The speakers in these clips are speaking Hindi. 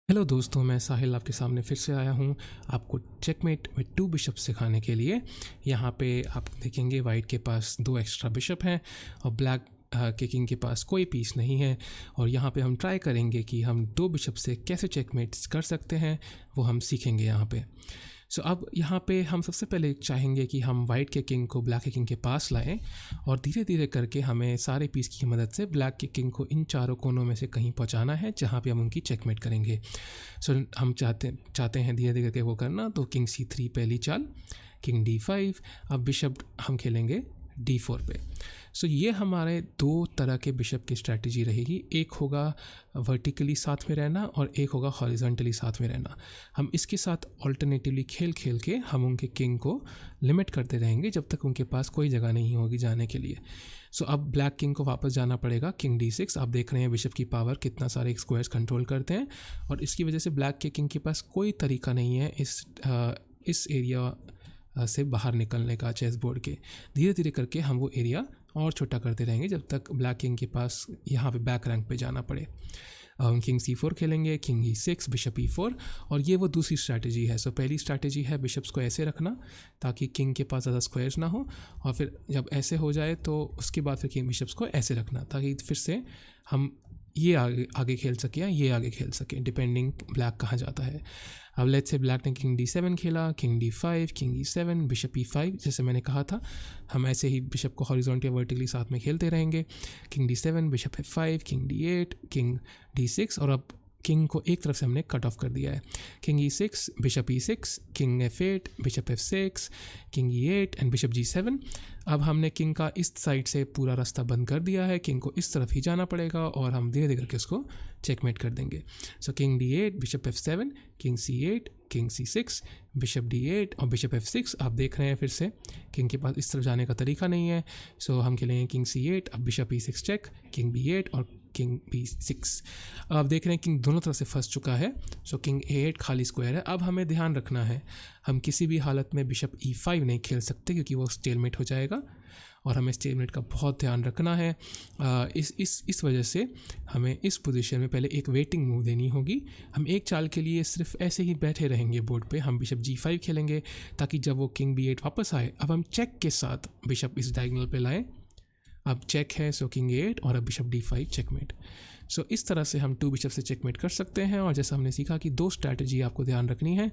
हेलो दोस्तों, मैं साहिल आपके सामने फिर से आया हूँ आपको चेकमेट विद 2 बिशप सिखाने के लिए। यहाँ पे आप देखेंगे वाइट के पास 2 एक्स्ट्रा बिशप हैं और ब्लैक के किंग के पास कोई पीस नहीं है। और यहाँ पे हम ट्राई करेंगे कि हम 2 बिशप से कैसे चेकमेट्स कर सकते हैं, वो हम सीखेंगे यहाँ पे। सो अब यहाँ पे हम सबसे पहले चाहेंगे कि हम वाइट के किंग को ब्लैक के किंग के पास लाएं और धीरे धीरे करके हमें सारे पीस की मदद से ब्लैक के किंग को इन चारों कोनों में से कहीं पहुँचाना है जहाँ पे हम उनकी चेकमेट करेंगे। सो हम चाहते हैं धीरे धीरे करके वो करना। तो किंग C3 पहली चाल, किंग D5, अब बिशप हम खेलेंगे D4 पे। सो ये हमारे 2 तरह के बिशप की स्ट्रैटेजी रहेगी। एक होगा वर्टिकली साथ में रहना और एक होगा हॉरिजॉन्टली साथ में रहना। हम इसके साथ ऑल्टरनेटिवली खेल के हम उनके किंग को लिमिट करते रहेंगे जब तक उनके पास कोई जगह नहीं होगी जाने के लिए। सो अब ब्लैक किंग को वापस जाना पड़ेगा। किंग D6, आप देख रहे हैं बिशप की पावर कितना सारे स्क्वायर्स कंट्रोल करते हैं और इसकी वजह से ब्लैक के किंग के पास कोई तरीका नहीं है इस एरिया से बाहर निकलने का चेस बोर्ड के। धीरे धीरे करके हम वो एरिया और छोटा करते रहेंगे जब तक ब्लैक किंग के पास यहाँ पे बैक रैंक पे जाना पड़े। हम किंग C4 खेलेंगे, किंग E6, बिशप E4, और ये वो दूसरी स्ट्रैटेजी है। सो पहली स्ट्रैटेजी है बिशप्स को ऐसे रखना ताकि किंग के पास ज़्यादा स्क्वायर्स ना हो, और फिर जब ऐसे हो जाए तो उसके बाद फिर किंग बिशप्स को ऐसे रखना ताकि फिर से हम ये आगे खेल सकें या ये आगे खेल सकें, डिपेंडिंग ब्लैक कहाँ जाता है। अब लेट्स से ब्लैक ने किंग D7 खेला, king D5, king E7, bishop E5। जैसे मैंने कहा था हम ऐसे ही बिशप को हॉरिजॉन्टली या वर्टिकली साथ में खेलते रहेंगे। King D7, bishop F5, king D8, king D6, और अब किंग को एक तरफ से हमने कट ऑफ कर दिया है। King E6, bishop E6, king F8, bishop F6, king E8 and bishop G7। अब हमने किंग का इस साइड से पूरा रास्ता बंद कर दिया है, किंग को इस तरफ ही जाना पड़ेगा और हम धीरे धीरे करके उसको चेकमेट कर देंगे। So king D8, bishop F7, king C8, king C6, bishop D8 और बिशप F6। आप देख रहे हैं फिर से किंग के पास इस तरफ जाने का तरीका नहीं है। सो हम खेलेंगे किंग C8, अब bishop E6 check, king B8 और किंग B6। अब आप देख रहे हैं किंग दोनों तरफ से फंस चुका है। सो किंग A8 खाली स्क्वायर है। अब हमें ध्यान रखना है हम किसी भी हालत में बिशप E5 नहीं खेल सकते क्योंकि वो स्टेलमेट हो जाएगा और हमें स्टेलमेट का बहुत ध्यान रखना है। इस वजह से हमें इस पोजीशन में पहले एक वेटिंग मूव देनी होगी। हम एक चाल के लिए सिर्फ ऐसे ही बैठे रहेंगे बोर्ड पे। हम बिशप G5 खेलेंगे ताकि जब वो किंग B8 वापस आए, अब हम चेक के साथ बिशप इस डायगोनल पे लाएं। अब चेक है, सो किंग A8 और अब बिशप D5 चेकमेट। सो इस तरह से हम 2 बिशप से चेकमेट कर सकते हैं। और जैसा हमने सीखा कि 2 स्ट्रैटेजी आपको ध्यान रखनी है,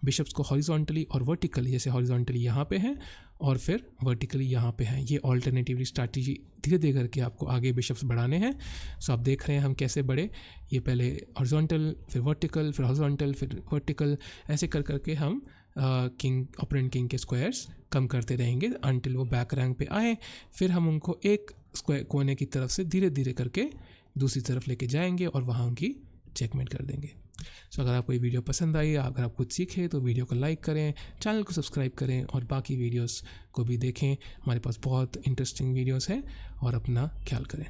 बिशप्स को हॉरिजॉन्टली और वर्टिकली, जैसे हॉरिजॉन्टली यहाँ पे हैं और फिर वर्टिकली यहाँ पे हैं। ये ऑल्टरनेटिवली स्ट्रैटेजी धीरे धीरे करके आपको आगे बिशप्स बढ़ाने हैं। सो आप देख रहे हैं हम कैसे बढ़े, ये पहले हॉरिजॉन्टल, फिर वर्टिकल, फिर हॉरिजॉन्टल, फिर वर्टिकल, ऐसे कर करके हम किंग ओपोनेंट किंग के स्क्वायर्स कम करते रहेंगे अनटिल वो बैक रैंक पे आए। फिर हम उनको एक स्क्वायर कोने की तरफ से धीरे धीरे करके दूसरी तरफ लेके जाएंगे और वहाँ उनकी चेकमेट कर देंगे। सो अगर आपको ये वीडियो पसंद आई, अगर आप कुछ सीखे तो वीडियो को लाइक करें, चैनल को सब्सक्राइब करें और बाकी वीडियोस को भी देखें। हमारे पास बहुत इंटरेस्टिंग वीडियोस हैं और अपना ख्याल करें।